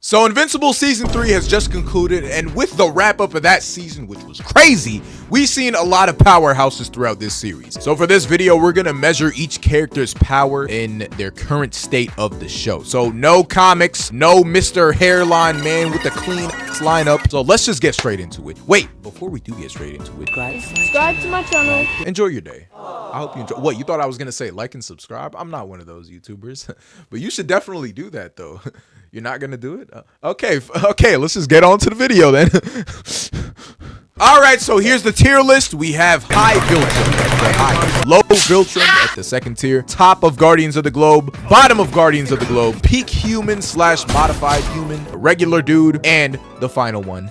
So Invincible Season 3 has just concluded, and with the wrap up of that season, which was crazy, we've seen a lot of powerhouses throughout this series. So for this video, we're gonna measure each character's power in their current state of the show. So no comics, no Mr. Hairline Man with the clean lineup. So let's just get straight into it. Wait, before we do get straight into it, Subscribe to my channel. enjoy your day. I hope you enjoy. What, you thought I was gonna say like and subscribe? I'm not one of those YouTubers, but you should definitely do that though. You're not gonna do it? Okay, let's just get on to the video then. All right, so here's the tier list. We have high Viltrum at the highest, low Viltrum at the second tier, top of Guardians of the Globe, bottom of Guardians of the Globe, peak human / modified human, regular dude, and the final one.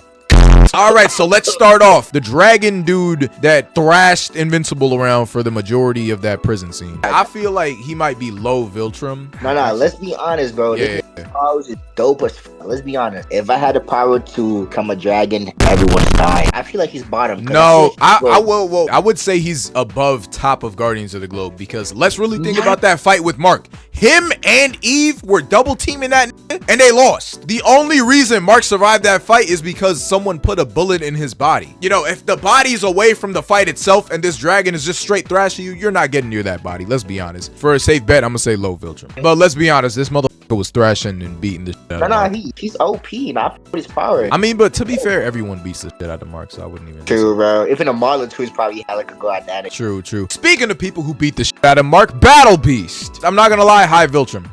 All right, so let's start off. The dragon dude that thrashed Invincible around for the majority of that prison scene. I feel like he might be low Viltrum. No, let's be honest, bro. Yeah. This powers is dope as f. Let's be honest. If I had the power to become a dragon, everyone's dying. I feel like he's bottom. No, I would say he's above top of Guardians of the Globe, because let's really think about that fight with Mark. Him and Eve were double teaming that and they lost. The only reason Mark survived that fight is because someone put a bullet in his body. You know, if the body's away from the fight itself and this dragon is just straight thrashing you, you're not getting near that body. Let's be honest. For a safe bet, I'm gonna say low Viltrum. But let's be honest, this motherfucker was thrashing and beating the shit out of Mark. He's OP, not for his power. I mean, but to be fair, everyone beats the shit out of Mark, so I wouldn't even. True, bro. Even a Marlon Twins probably had like a go at that. True. Speaking of people who beat the shit out of Mark, Battle Beast. I'm not gonna lie, high Viltrum.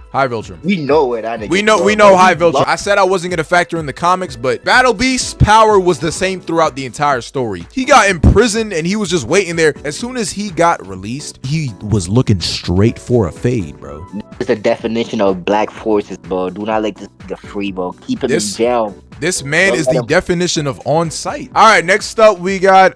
We know where that nigga. We know high Viltrum. I said I wasn't gonna factor in the comics, but Battle Beast's power was the same throughout the entire story. He got imprisoned and he was just waiting there. As soon as he got released, he was looking straight for a fade, bro. It's the definition of black forces, bro. Do not let this nigga free, bro. Keep him in jail. This man is the definition of on site. All right, next up we got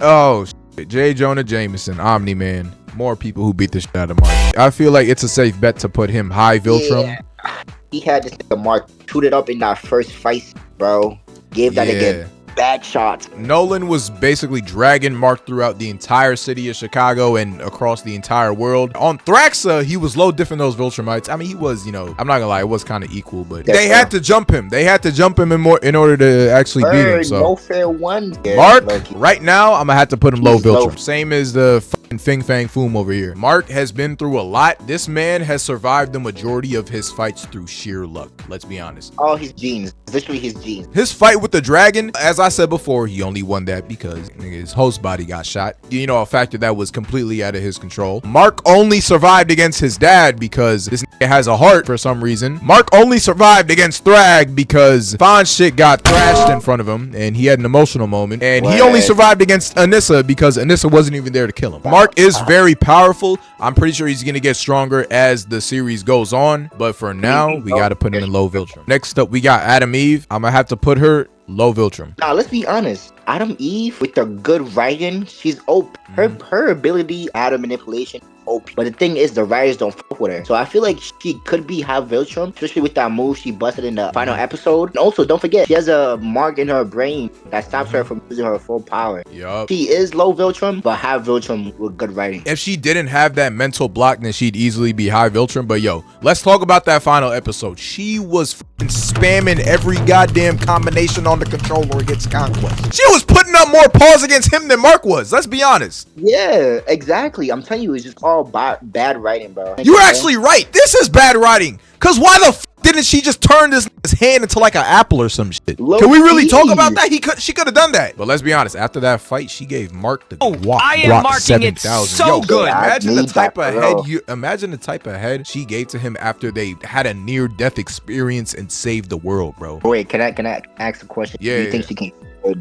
J. Jonah Jameson, Omni-Man. More people who beat the shit out of Mark. I feel like it's a safe bet to put him high Viltrum. Yeah. He had this nigga Mark shoot it up in that first fight, bro. Gave that nigga bad shots. Nolan was basically dragging Mark throughout the entire city of Chicago and across the entire world. On Thraxa, he was low different those Viltrumites. I mean, he was, you know, I'm not gonna lie, it was kind of equal, but they had to jump him. They had to jump him in order to actually beat him. So no fair one. Mark, right now, I'm gonna have to put him low Viltrum. Same as the Fing Fang Foom over here. Mark has been through a lot. This man has survived the majority of his fights through sheer luck. Let's be honest. All his genes, literally his genes. His fight with the dragon, as I said before, he only won that because his host body got shot. You know, a factor that was completely out of his control. Mark only survived against his dad because this nigga has a heart for some reason. Mark only survived against Thrag because Fawn shit got thrashed in front of him and he had an emotional moment. And he only survived against Anissa because Anissa wasn't even there to kill him. Mark is very powerful. I'm pretty sure he's gonna get stronger as the series goes on, but for now we gotta put him in low Viltrum. Next up we got Adam Eve. I'm gonna have to put her low Viltrum. Now let's be honest. Adam Eve with the good writing, she's OP. Her ability, Adam manipulation, OP. But the thing is, the writers don't fuck with her. So I feel like she could be high Viltrum, especially with that move she busted in the final episode. And also, don't forget, she has a mark in her brain that stops her from using her full power. Yup. She is low Viltrum, but high Viltrum with good writing. If she didn't have that mental block, then she'd easily be high Viltrum. But yo, let's talk about that final episode. She was spamming every goddamn combination on the controller against Conquest. She was putting up more pause against him than Mark was. Let's be honest. Yeah, exactly. I'm telling you, it's just all bad writing, bro. You're actually right. This is bad writing. Cause why the didn't she just turn his hand into like an apple or some shit? Can we really talk about that? She could have done that. But let's be honest. After that fight, she gave Mark the guac. I am marking it so good. Imagine the type of head imagine the type of head she gave to him after they had a near-death experience and saved the world, bro. Wait, can I ask a question? Yeah. Do you think she can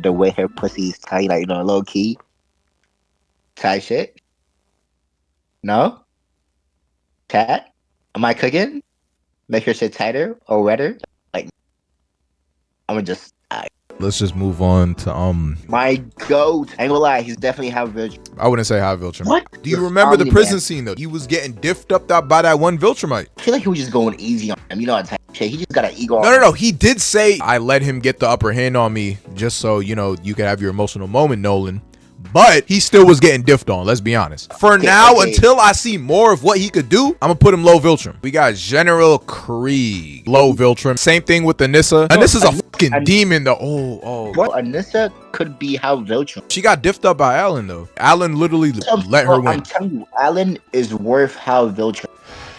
the way her pussy is tight, like, you know, low key tight shit? No? Cat? Am I cooking? Make her shit tighter or wetter? Like, I'm gonna just. Let's just move on to my goat. I ain't gonna lie, he's definitely high Viltrum. I wouldn't say high Viltrum. What? Do you remember the prison scene though? He was getting diffed up by that one Viltrumite. I feel like he was just going easy on him. You know what type of shit. He just got an ego. No. He did say I let him get the upper hand on me just so you know you could have your emotional moment, Nolan. but he still was getting diffed on. Let's be honest. For now, until I see more of what he could do, I'm gonna put him low Viltrum. We got General Krieg, low Viltrum. Same thing with Anissa. Anissa's a fucking demon though. Well, Anissa could be how Viltrum. She got diffed up by Alan though. Alan literally let her win. I'm telling you, Alan is worth how Viltrum.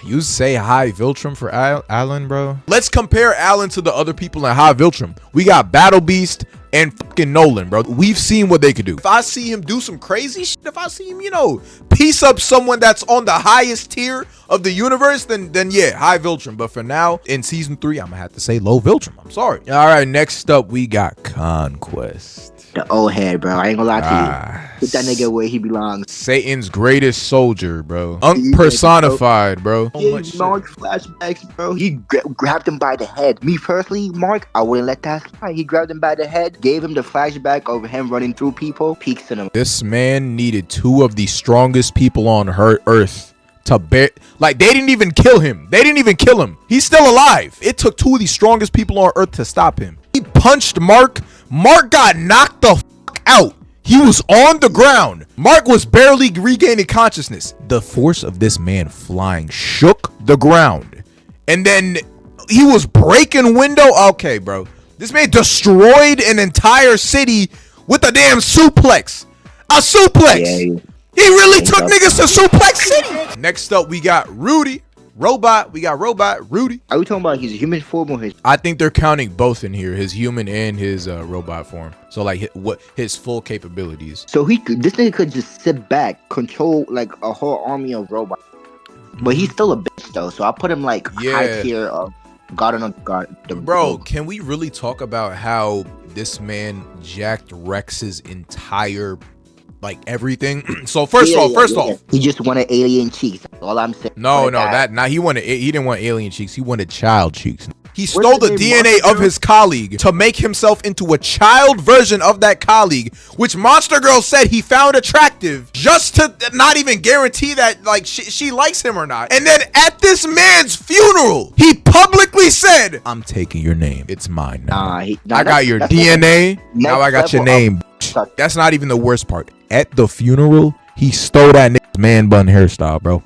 You say high Viltrum for Alan, bro? Let's compare Alan to the other people in high Viltrum. We got Battle Beast and fucking Nolan, bro. We've seen what they could do. If I see him do some crazy shit, if I see him, you know, piece up someone that's on the highest tier of the universe, then yeah, high Viltrum. But for now, in season 3, I'm gonna have to say low Viltrum. I'm sorry. All right, next up, we got Conquest. The old head, bro. I ain't gonna lie to you. Put that nigga where he belongs. Satan's greatest soldier, bro. Personified, bro. Mark flashbacks, bro. He grabbed him by the head. Me personally, Mark, I wouldn't let that slide. He grabbed him by the head, gave him the flashback of him running through people, peeks in him. This man needed 2 of the strongest people on earth to bear. Like, they didn't even kill him. They didn't even kill him. He's still alive. It took 2 of the strongest people on earth to stop him. He punched Mark. Mark got knocked the fuck out. He was on the ground. Mark was barely regaining consciousness. The force of this man flying shook the ground. And then he was breaking window. Okay, bro. This man destroyed an entire city with a damn suplex. A suplex. Yeah, he really took niggas to Suplex City. Next up, we got Rudy. Robot. We got Robot. Rudy. Are we talking about his human form or his? I think they're counting both in here, his human and his robot form. So like what his full capabilities. So this nigga could just sit back, control like a whole army of robots. But he's still a bitch though. So I put him like high tier of God on God. Bro, can we really talk about how this man jacked Rex's entire like everything? So first off, he just wanted alien cheeks. That's all I'm saying. No, he didn't want alien cheeks. He wanted child cheeks. He stole the DNA of his colleague to make himself into a child version of that colleague, which Monster Girl said he found attractive, just to not even guarantee that like she likes him or not. And then at this man's funeral, he publicly said, "I'm taking your name. It's mine now. I got your DNA. Now I got your name." That's not even the worst part. At the funeral, he stole that nigga's man bun hairstyle, bro.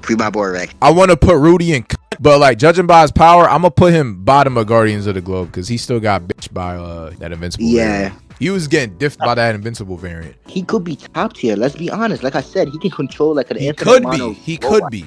Free my boy Rex. I want to put Rudy in, but like judging by his power, I'm gonna put him bottom of Guardians of the Globe because he still got bitched by that Invincible. Variant. He was getting diffed by that Invincible variant. He could be top tier. Let's be honest. Like I said, he can control like an He could be.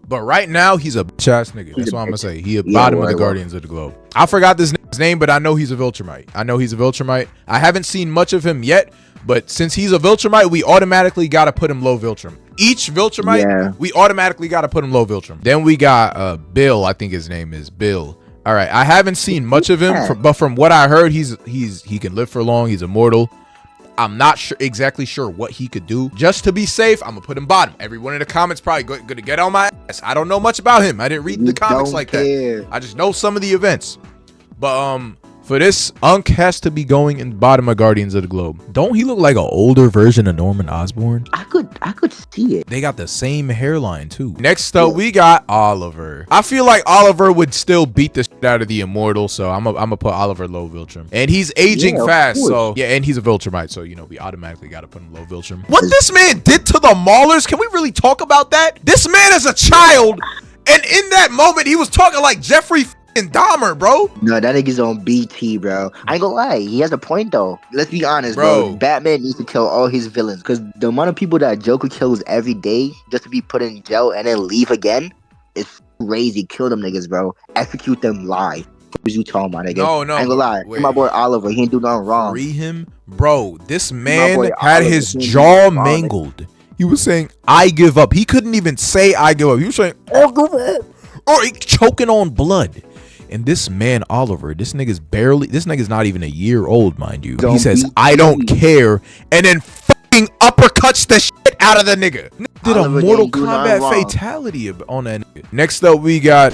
But right now, he's a bitch ass nigga. That's what I'm gonna say. He a bottom of the Guardians of the Globe. I forgot this nigga's name, but I know he's a Viltrumite. I haven't seen much of him yet, but since he's a Viltrumite, we automatically gotta put him low Viltrum. Each Viltrumite, we automatically gotta put him low Viltrum. Then we got Bill. I think his name is Bill. All right, I haven't seen much of him, but from what I heard, he can live for long. He's immortal. I'm not exactly sure what he could do. Just to be safe, I'm gonna put him bottom. Everyone in the comments probably gonna get on my ass. I don't know much about him. I didn't read the comics like that. I just know some of the events. But for this, Unk has to be going in bottom of Guardians of the Globe. Don't he look like an older version of Norman Osborn? I could see it. They got the same hairline too. Next up, we got Oliver. I feel like Oliver would still beat the shit out of the Immortal, so I'm gonna put Oliver low Viltrum. And he's aging fast, so yeah, and he's a Viltrumite, so you know we automatically gotta put him low Viltrum. What this man did to the Maulers? Can we really talk about that? This man is a child, and in that moment, he was talking like Jeffrey Dahmer, bro. No, that nigga's on BT, bro. I ain't gonna lie, he has a point though. Let's be honest, bro. Batman needs to kill all his villains because the amount of people that Joker kills every day just to be put in jail and then leave again is crazy. Kill them niggas, bro. Execute them live. What was you talking about, nigga? No, I ain't gonna lie. My boy Oliver, he ain't do nothing wrong. Free him, bro. This man had his jaw mangled. He was saying, "I give up." He couldn't even say, "I give up." He was saying, "I give up," or he choking on blood. And this man, Oliver, this nigga's not even a year old, mind you. He says, "I don't care," and then fucking uppercuts the shit out of the nigga. Did a Mortal Kombat fatality on that nigga. Next up, we got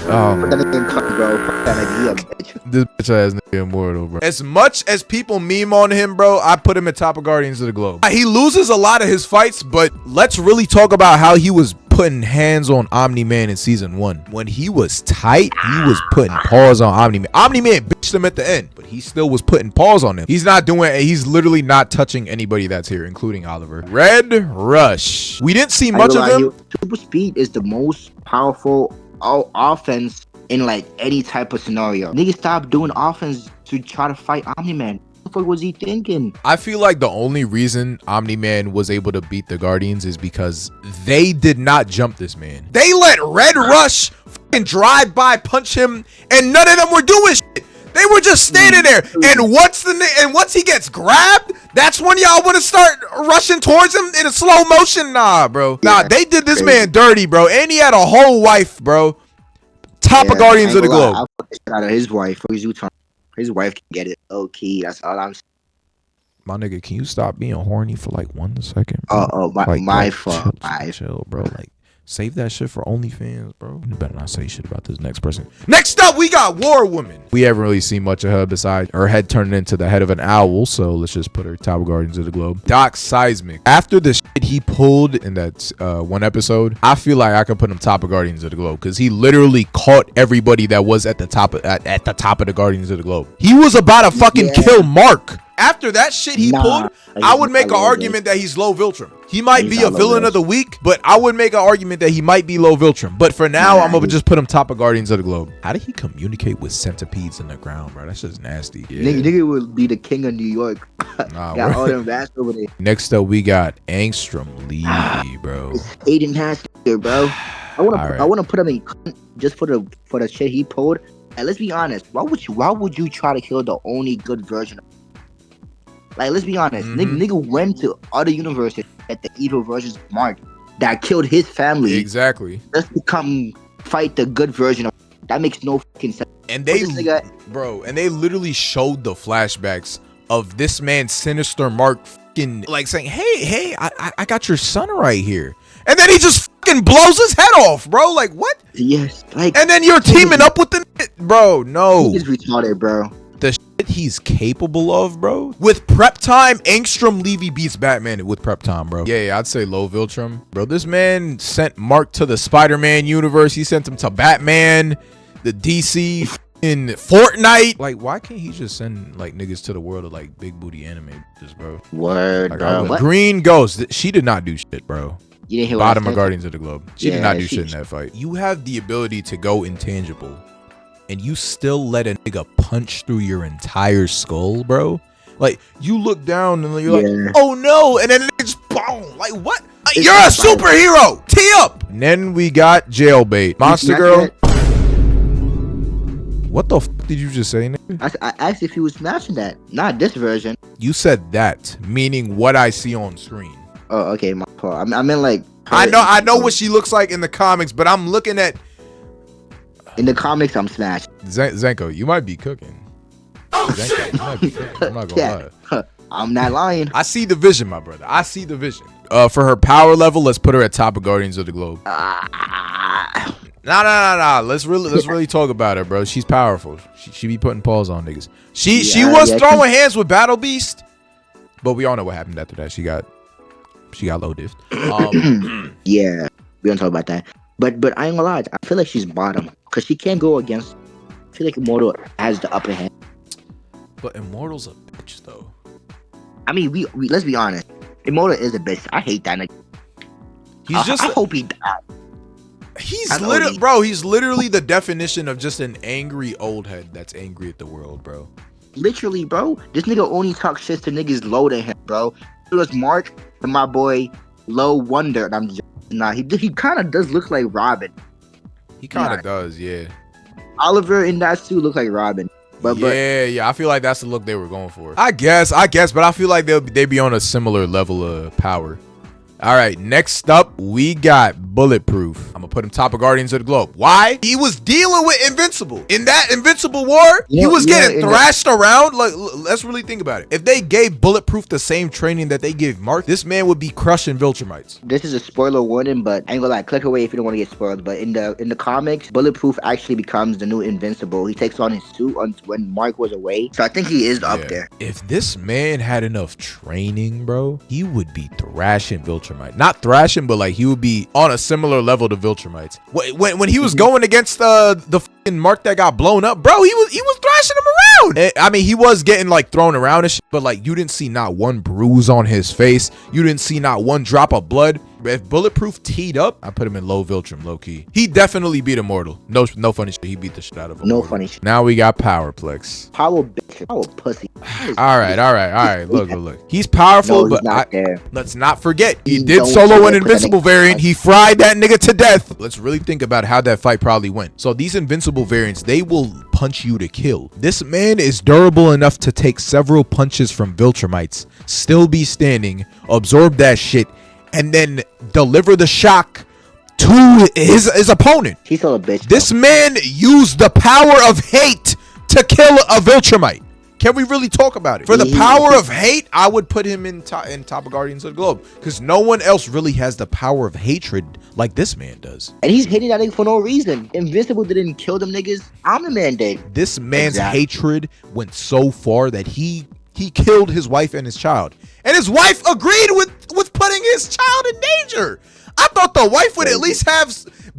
this bitch ass nigga Immortal, bro. As much as people meme on him, bro, I put him at top of Guardians of the Globe. He loses a lot of his fights, but let's really talk about how he was putting hands on Omni-Man in season 1. When he was tight, he was putting paws on Omni-Man. Omni-Man bitched him at the end, but he still was putting paws on him. He's not doing, he's literally not touching anybody that's here, including Oliver. Red Rush. We didn't see much of him. Super speed is the most powerful offense in like any type of scenario. Nigga, stop doing offense to try to fight Omni-Man. What the fuck was he thinking? I feel like the only reason Omni-Man was able to beat the Guardians is because they did not jump this man. They let Red Rush fucking drive by, punch him, and none of them were doing shit. They were just standing there. And once he gets grabbed, that's when y'all want to start rushing towards him in a slow motion. Nah, bro. Nah, they did this man dirty, bro. And he had a whole wife, bro. Top of Guardians of the Globe. I'll put the shit out of his wife. His wife can get it low key. That's all I'm saying. My nigga, can you stop being horny for like 1 second? Bro? My fault. Chill, bro. Like, save that shit for OnlyFans, bro. You better not say shit about this next person. Next up, we got War Woman. We haven't really seen much of her besides her head turning into the head of an owl, so let's just put her top of Guardians of the Globe. Doc Seismic. After the shit he pulled in that one episode, I feel like I could put him top of Guardians of the Globe because he literally caught everybody that was at the top of the Guardians of the Globe. He was about to fucking kill Mark. After that shit he pulled, I would make an argument that he's low Viltrum. He might be a villain of the week, but I would make an argument that he might be low Viltrum. But for now, I'm gonna just put him top of Guardians of the Globe. How did he communicate with centipedes in the ground, bro? That's just nasty. Yeah. Nigga would be the king of New York. Nah, got all them rats over there. Next up, we got Angstrom Levy, bro. Aiden Haskell, bro. I wanna put him in just for the shit he pulled. And let's be honest, why would you try to kill the only good version of Like, let's be honest, nigga went to other universes at the evil versions of Mark that killed his family. Exactly. Let's come fight the good version of that. Makes no fucking sense. And they literally showed the flashbacks of this man, Sinister Mark, fucking like saying, "Hey, I got your son right here," and then he just fucking blows his head off, bro. Like, what? Yes. Like, and then you're teaming up with the bro. No, he's retarded, bro. The shit he's capable of, bro. With prep time, Angstrom Levy beats Batman with prep time, bro. Yeah, I'd say low Viltrum. Bro, this man sent Mark to the Spider-Man universe. He sent him to Batman, the DC, in Fortnite. Like, why can't he just send, like, niggas to the world of, like, big booty anime bitches, bro? Word, like, bro. Green Ghost. She did not do shit, bro. You didn't hear Bottom of Guardians of the Globe. She did not do shit in that fight. You have the ability to go intangible, and you still let a nigga punch through your entire skull, bro. Like, you look down and you're like, oh no, and then it's boom. Like, what? You're a superhero. Tee up. And then we got Jailbait. Monster Girl. What the f did you just say, nigga? I asked if he was smashing that. Not this version. You said that, meaning what I see on screen. Oh, okay, my fault. I mean, like, I know what she looks like in the comics, but I'm looking at. In the comics, I'm smashed. Zenko, you might be cooking. Zenko, you might be cooking. I'm not gonna lie. I'm not lying. I see the vision, my brother. I see the vision. For her power level, let's put her at top of Guardians of the Globe. Nah. Let's really talk about her, bro. She's powerful. She be putting paws on niggas. She was throwing hands with Battle Beast, but we all know what happened after that. She got low diff. Yeah, we don't talk about that. But I ain't gonna lie, I feel like she's bottom because she can't go against. I feel like Immortal has the upper hand. But Immortal's a bitch, though. I mean, we let's be honest. Immortal is a bitch. I hate that nigga. I hope he died. He's literally the definition of just an angry old head that's angry at the world, bro. Literally, bro. This nigga only talks shit to niggas low than him, bro. It was Mark and my boy Low Wonder, and I'm just he kind of does look like Robin. He kind of does, yeah. Oliver in that suit look like Robin. But I feel like that's the look they were going for. I guess, but I feel like they be on a similar level of power. All right, next up, we got Bulletproof. I'm gonna put him top of Guardians of the Globe. Why? He was dealing with Invincible. In that Invincible war, he was getting thrashed around. Like, let's really think about it. If they gave Bulletproof the same training that they gave Mark, this man would be crushing Viltrumites. This is a spoiler warning, but I ain't gonna lie, click away if you don't want to get spoiled. But in the comics, Bulletproof actually becomes the new Invincible. He takes on his suit when Mark was away. So I think he is up there. If this man had enough training, bro, he would be thrashing Viltrumites. Viltrumite. Not thrashing, but like he would be on a similar level to Viltrumites. When he was going against the fucking Mark that got blown up, bro, he was thrashing him around. I mean, he was getting like thrown around and shit, but like you didn't see not one bruise on his face. You didn't see not one drop of blood. If Bulletproof teed up, I put him in low Viltrum, low key. He definitely beat Immortal. No funny shit. He beat the shit out of him. No funny shit. Now we got Powerplex. Power bitch. Power pussy. All right. Look. He's powerful, No, he's but not there. let's not forget he You did don't solo forget an to put that Invincible nigga variant. on. He fried that nigga to death. Let's really think about how that fight probably went. So these Invincible variants, they will punch you to kill. This man is durable enough to take several punches from Viltrumites, still be standing, absorb that shit, and then deliver the shock to his opponent. He's still a bitch. This man used the power of hate to kill a Viltrumite. Can we really talk about it? For the power of hate, I would put him in top of Guardians of the Globe, because no one else really has the power of hatred like this man does. And he's hitting that nigga for no reason. Invincible didn't kill them niggas. Omni-Man did. This man's hatred went so far that he killed his wife and his child. And his wife agreed with putting his child in danger. I thought the wife would at least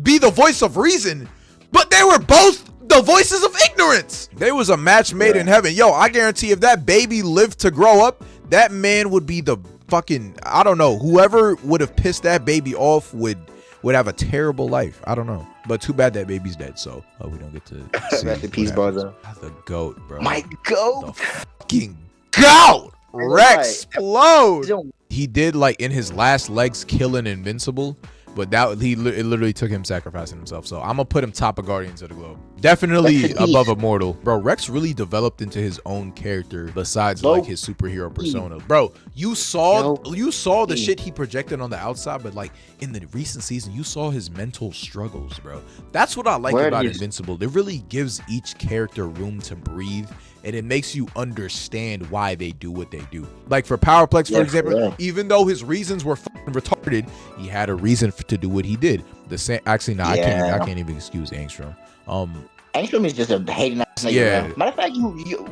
be the voice of reason, but they were both the voices of ignorance. There was a match made in heaven. Yo, I guarantee if that baby lived to grow up, that man would be the fucking, I don't know, whoever would have pissed that baby off would have a terrible life. I don't know. But too bad that baby's dead, so we don't get to see Rest in peace, brother. The GOAT, bro. My GOAT. The fucking GOAT. Rex explode. He did, like, in his last legs killing Invincible, but it literally took him sacrificing himself. So I'm gonna put him top of Guardians of the Globe. Definitely above Immortal. Bro, Rex really developed into his own character besides like his superhero persona. Bro, you saw the shit he projected on the outside, but like in the recent season, you saw his mental struggles, bro. That's what I like about Invincible. It really gives each character room to breathe, and it makes you understand why they do what they do. Like for Powerplex, for example, even though his reasons were fucking retarded, he had a reason to do what he did. Actually, I can't even excuse Angstrom. Angstrom is just a hating ass nigga. Yeah. Matter of fact,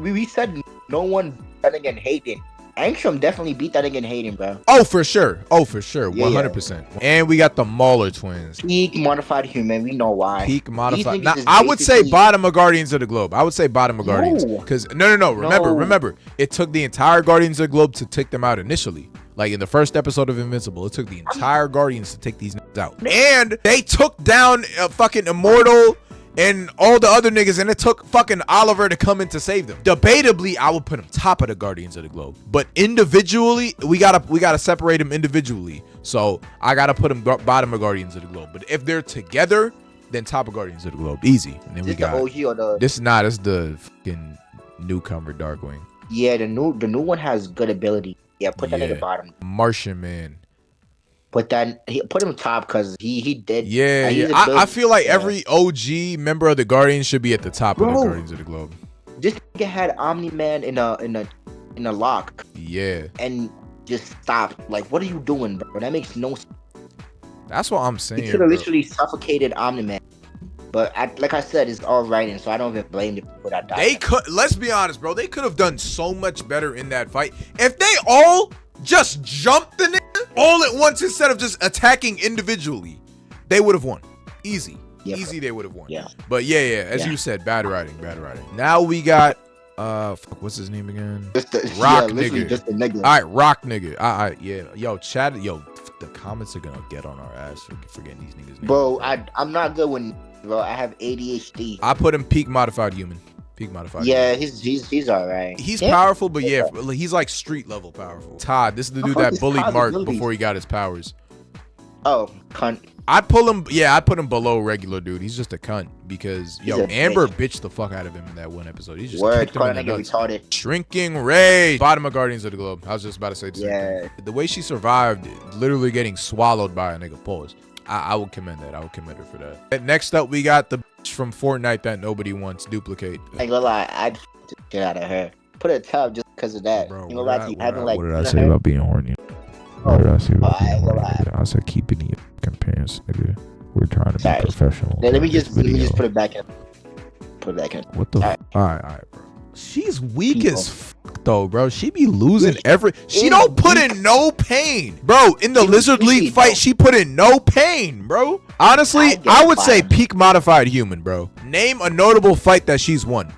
we said no one better than Hayden. Angstrom definitely beat that nigga in Hayden, bro. Oh, for sure. 100%. And we got the Mauler twins. Peak modified human. We know why. Peak modified. Now, I would say bottom of Guardians of the Globe. I would say bottom of Guardians. Because, no. Remember. It took the entire Guardians of the Globe to take them out initially. Like in the first episode of Invincible, it took the entire Guardians to take these niggas out. And they took down fucking Immortal and all the other niggas, and it took fucking Oliver to come in to save them. Debatably, I would put him top of the Guardians of the Globe. But individually, we gotta separate them individually. So I gotta put them bottom of Guardians of the Globe. But if they're together, then top of Guardians of the Globe. Easy. And then we got the OG or the this is the fucking newcomer Darkwing. Yeah, the new one has good ability. Yeah, put that at the bottom. Martian Man. Put him top because he did. Yeah. I feel like every OG member of the Guardians should be at the top of the Guardians of the Globe. This nigga had Omni-Man in a lock. Yeah. And just stopped. Like, what are you doing, bro? That makes no sense. That's what I'm saying. He could have literally suffocated Omni-Man. But like I said, it's all writing, so I don't even blame them for that. They could. Let's be honest, bro. They could have done so much better in that fight if they all just jumped the nigga all at once instead of just attacking individually. They would have won. Easy. Easy. They would have won. Yeah. But yeah. As you said, bad writing. Now we got what's his name again? Rock nigga. Just a nigga. All right, Rock nigga. Yeah. Yo, chat. Yo, the comments are gonna get on our ass for getting these niggas names. Bro, I'm not good when. Bro, I have ADHD. I put him peak modified human. Yeah, he's all right. He's powerful, but he's like street level powerful. Todd, this is the dude that bullied Mark before he got his powers. Oh, cunt. I'd put him below regular dude. He's just a cunt because Amber bitched the fuck out of him in that one episode. He just kicked him in the nuts. Retarded. Shrinking Ray, bottom of Guardians of the Globe. I was just about to say the same thing. The way she survived, literally getting swallowed by a nigga. Pause. I would commend that. I would commend her for that. Next up, we got the bitch from Fortnite that nobody wants. Duplicate. I ain't gonna lie, I'd get out of her. Put her top just because of that. Bro, you know, like what did I say about being horny? What did I say about being horny? I said keep it in your fucking pants, nigga. We're trying to be professional. Let me just put it back in. What the? All right, bro. She's weak as fuck though, bro. She be losing she is don't put weak. in no pain, bro. In the Lizard League fight, she put in no pain, bro. Honestly, I would say peak modified human, bro. Name a notable fight that she's won.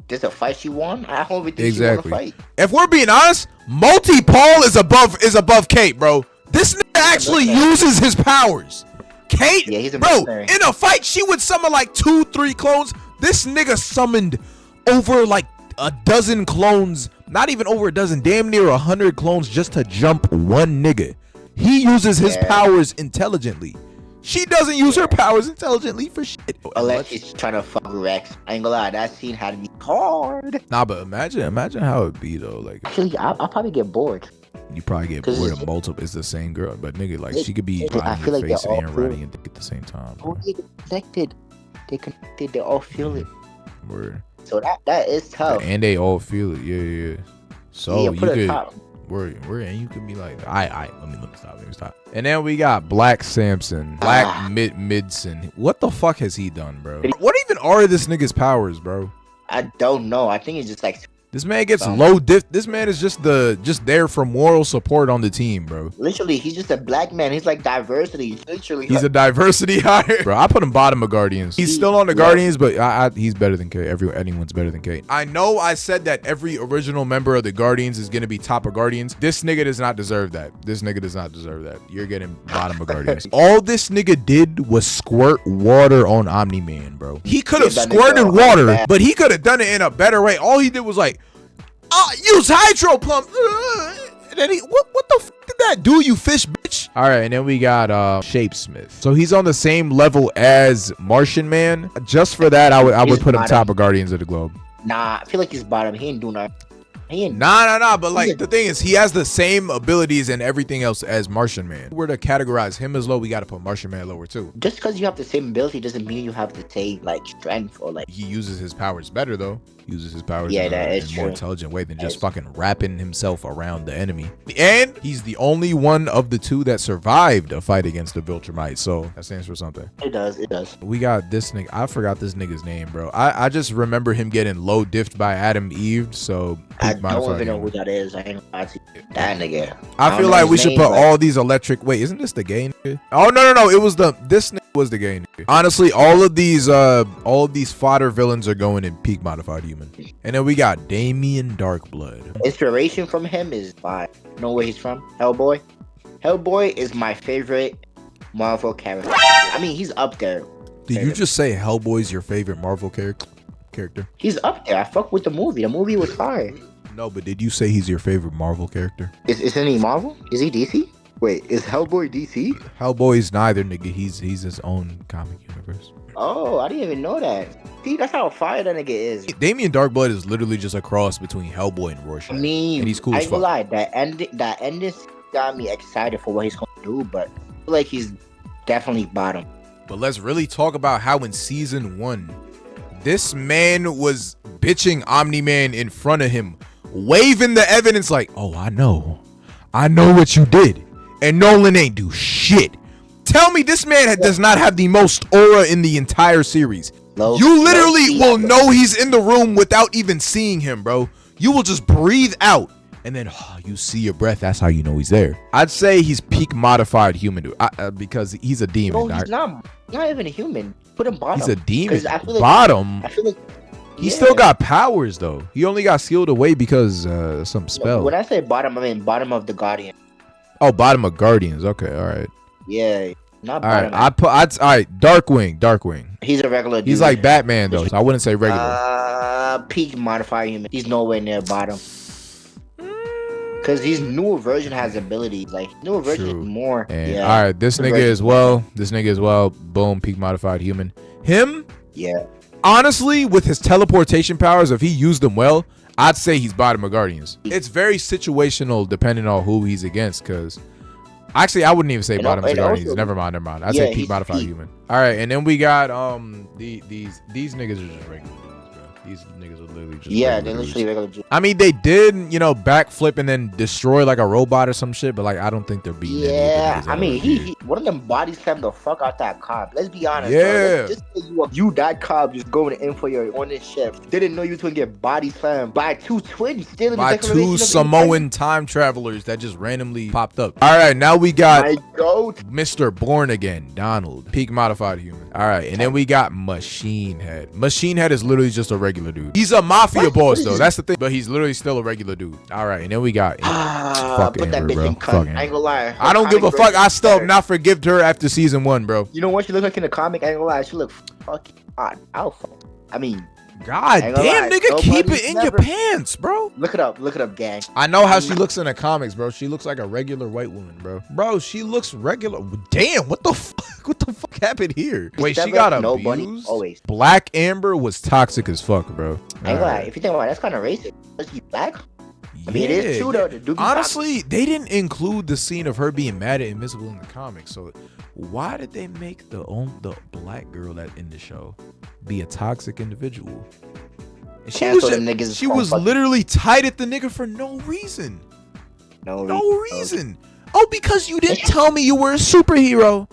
There's a fight she won. I don't even think Exactly. she won a fight. If we're being honest, Multi Paul is above Kate, bro. This nigga actually uses his powers. Kate, Yeah, he's a bro, mercenary. in a fight, she would summon like 2-3 clones. This nigga summoned over like a dozen clones, not even over a dozen, damn near 100 clones just to jump one nigga. He uses his powers intelligently. She doesn't use her powers intelligently for shit. Unless she's trying to fuck Rex. I ain't gonna lie, that scene had to be hard. Nah, but imagine how it'd be though. Like, Actually, I'll probably get bored. you probably get 'Cause bored it's- of multiple. It's the same girl, but nigga, like she could be I riding feel your like they're face all and cool. riding your dick at the same time. Oh, Bro. they connected. They connected. They all feel it. Word. So that is tough. And they all feel it. Yeah. So Yeah, you put it could top. word, and you could be like, let me stop. And then we got Black Samson, Black Midson. What the fuck has he done, bro? What even are this nigga's powers, bro? I don't know. I think it's just like This man gets low diff. This man is just there for moral support on the team, bro. literally he's just a black man. He's like diversity. Literally, He's a diversity hire, bro. I put him bottom of Guardians. He's still on the Guardians, but he's better than Kate. Anyone's better than Kate. I know I said that every original member of the Guardians is gonna be top of Guardians. This nigga does not deserve that. You're getting bottom of Guardians. All this nigga did was squirt water on Omni-Man, bro. He could have that squirted nigga water, bad. but he could have done it in a better way. All he did was like, use hydro pump. And then what the fuck did that do, you fish bitch? All right, and then we got Shapesmith. So he's on the same level as Martian Man. Just for that, I would put him top of Guardians of the Globe. Nah, I feel like he's bottom. He ain't do nothing. He ain't. Nah. But like the thing is, he has the same abilities and everything else as Martian Man. If we're to categorize him as low, we got to put Martian Man lower too. Just because you have the same ability doesn't mean you have the same like strength or like. He uses his powers better though. Uses his powers Yeah, in that a is more true. intelligent way than just fucking wrapping himself around the enemy. And he's the only one of the two that survived a fight against the Viltrumite. So that stands for something. It does. We got this nigga. I forgot this nigga's name, bro. I just remember him getting low diffed by Adam Eve. So I peak don't modified even know human. who that is. I ain't gonna lie to you. That nigga. I don't feel know like his we should name, put but- all these electric. Wait, isn't this the gay nigga? Oh no! It was this nigga was the gay nigga. Honestly, all of these fodder villains are going in peak modified human. And then we got Damien Darkblood. Inspiration from him is fine. Know where he's from? Hellboy. Hellboy is my favorite Marvel character. I mean, he's up there. Did you just say Hellboy's your favorite Marvel character? He's up there. I fuck with the movie. The movie was fire. No, but did you say he's your favorite Marvel character? Isn't he Marvel? Is he DC? Wait, is Hellboy DC? Hellboy's neither, nigga. He's his own comic universe. Oh, I didn't even know that. See, that's how fire that nigga is. Damien Darkblood is literally just a cross between Hellboy and Rorschach. I mean, and he's cool I as ain't gonna fuck. lie, that ending got me excited for what he's gonna do, but I feel like he's definitely bottom. But let's really talk about how in season 1, this man was bitching Omni-Man in front of him, waving the evidence like, oh, I know what you did. And Nolan ain't do shit. Tell me this man does not have the most aura in the entire series. You literally will know he's in the room without even seeing him, bro. You will just breathe out. And then you see your breath. That's how you know he's there. I'd say he's peak modified human, dude, because he's a demon. No, he's not even a human. Put him bottom. He's a demon. 'Cause I feel like- Bottom. I feel like He still got powers though. He only got sealed away because some spell. When I say bottom, I mean bottom of the Guardian. Oh, bottom of Guardians. Okay, all right. Yeah, not All right. bottom. All right. Darkwing. He's a regular dude. He's like Batman though. So I wouldn't say regular. Peak modified human. He's nowhere near bottom. Cause his newer version has abilities. Like newer version True. is more. And yeah. all right, this nigga as well. Boom, peak modified human. Him, Yeah. honestly, with his teleportation powers, if he used them well, I'd say he's bottom of Guardians. It's very situational depending on who he's against. Cause actually, I wouldn't even say bottom of Guardians. also- Never mind. I'd Yeah, say peak he's modified peak. human. All right, and then we got these niggas are just regular dudes, bro. These niggas are literally just Yeah, regular they're dudes. literally regular dudes. I mean, they did, you know, backflip and then destroy like a robot or some shit, but like I don't think they're beating any Yeah, of the niggas I that mean, are here. he one of them body slammed the fuck out that cop. Let's be honest, Yeah. bro. Just say you that cop just going in for your on this shift. Didn't know you was gonna get body slammed by 2 twins still in By the Declaration two of Samoan Independence. time travelers that just randomly popped up. All right, now we got My goat. Mr. Born Again, Donald, peak modified human. All right, and then we got Machine Head. Machine Head is literally just a regular dude. He's a mafia What? boss What is though. this? That's the thing, but he's literally still a regular dude. All right, and then we got fuck Put that Amber, bitch bro. in Fuck cunt. Amber. I ain't gonna lie. Her I don't give a comic fuck. I version still have better. not forgived her after season 1, bro. You know what she look like in the comic? I ain't gonna lie. She look fucking hot. I mean, God ain't gonna damn, lie, nigga, keep it nobody's in your never- pants, bro. look it up, gang. I know how she looks in the comics, bro. She looks like a regular white woman, bro. Bro, she looks regular. Damn, what the fuck? What the fuck happened here? Wait, she got nobody abused? always. Black Amber was toxic as fuck, bro. I ain't gonna lie. Alright. If you think about it, that's kind of racist. Is she black? I mean, it is true though. The dude be Honestly, they didn't include the scene of her being mad at Invincible in the comics. So why did they make the black girl that in the show be a toxic individual? And she was, Cancel them niggas she from was fucking- literally tied at the nigga for no reason. No reason. Oh, because you didn't tell me you were a superhero.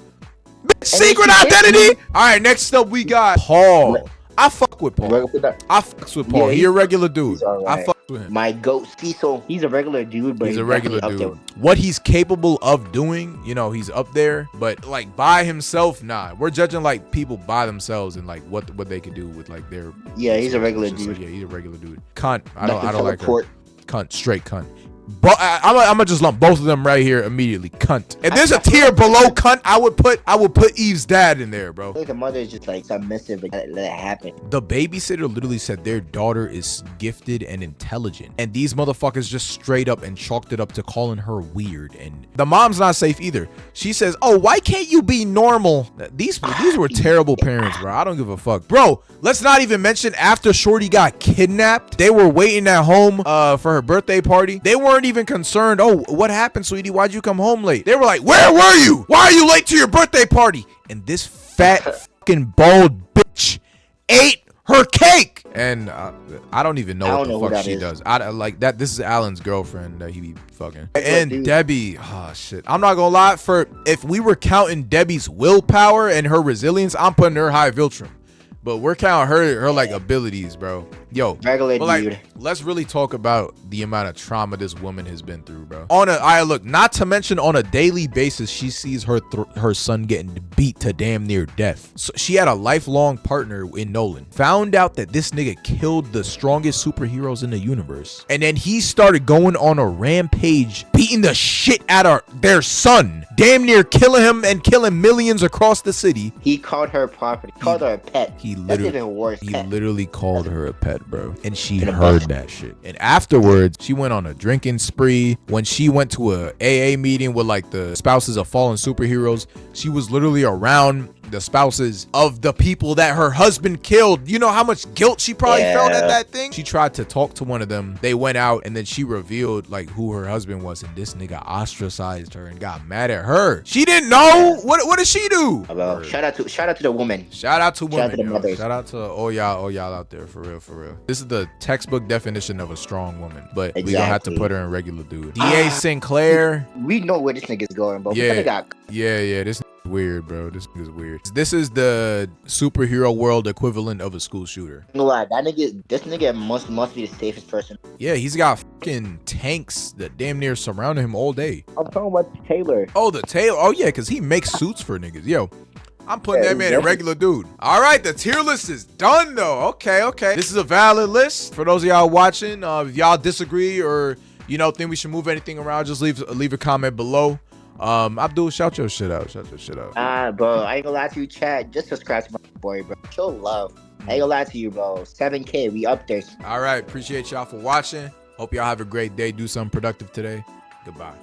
Secret she did. identity. All right, next up we got Paul. I fuck with Paul. Regular- I fucks with Paul. Yeah, He a regular dude. he's alright. I fuck with him. My goat Cecil, he's a regular dude, but He's a regular definitely dude. up there. What he's capable of doing, you know, he's up there. But like by himself, nah. We're judging like people by themselves and like what they can do with like their. Yeah, he's a regular So, dude. yeah, he's a regular dude. Cunt. I Nothing don't like her. teleport. Cunt. Straight cunt. But I'm gonna just lump both of them right here immediately. Cunt. If there's a tier below cunt, I would put Eve's dad in there, bro. I think the mother is just like submissive and let it happen. The babysitter literally said their daughter is gifted and intelligent, and these motherfuckers just straight up and chalked it up to calling her weird. And the mom's not safe either. She says, "Oh, why can't you be normal?" These were terrible parents, bro. I don't give a fuck, bro. Let's not even mention after Shorty got kidnapped, they were waiting at home for her birthday party. They weren't even concerned. Oh, what happened, sweetie? Why'd you come home late? They were like, "Where were you? Why are you late to your birthday party?" And this fat fucking bald bitch ate her cake. And I don't even know I what don't know the who fuck that she is. does. I like that. This is Alan's girlfriend that he be fucking. Dude. And Debbie, oh shit. I'm not gonna lie. If we were counting Debbie's willpower and her resilience, I'm putting her high Viltrum. But we're counting her like abilities, bro. Yo, Regular but like, dude. let's really talk about the amount of trauma this woman has been through, bro. Look, not to mention on a daily basis, she sees her son getting beat to damn near death. So she had a lifelong partner in Nolan. Found out that this nigga killed the strongest superheroes in the universe, and then he started going on a rampage, beating the shit out of their son, damn near killing him and killing millions across the city. He called her property. He called her a pet. He That's literally, even worse. he Pet. literally called her a pet, bro. And she And a heard bitch. that shit. And afterwards, she went on a drinking spree. When she went to a AA meeting with like the spouses of fallen superheroes, she was literally around the spouses of the people that her husband killed. You know how much guilt she probably felt at that thing? She tried to talk to one of them. They went out and then she revealed like who her husband was, and this nigga ostracized her and got mad at her. She didn't know. What did she do? Well, shout out to the woman. Shout out to women. Shout out to the yo. mothers. Shout out to all y'all out there, for real. This is the textbook definition of a strong woman, but we gonna have to Exactly. put her in regular dude. DA Sinclair. We know where this nigga's going, but Yeah. we got Yeah, this is weird, bro. This is weird. This is the superhero world equivalent of a school shooter. no lie. This nigga must be the safest person. Yeah, he's got fucking tanks that damn near surrounding him all day. I'm talking about Taylor. Oh, the tail. Oh yeah, because he makes suits for niggas. Yo, I'm putting Yeah, that man a exactly. regular dude. All right, the tier list is done though. Okay. This is a valid list for those of y'all watching. If y'all disagree or think we should move anything around, just leave a comment below. Abdul, shout your shit out. Bro, I ain't gonna lie to you, Chad. Just subscribe to my boy, bro. Show love. I ain't gonna lie to you, bro. 7K, we up there. All right, appreciate y'all for watching. Hope y'all have a great day. Do something productive today. Goodbye.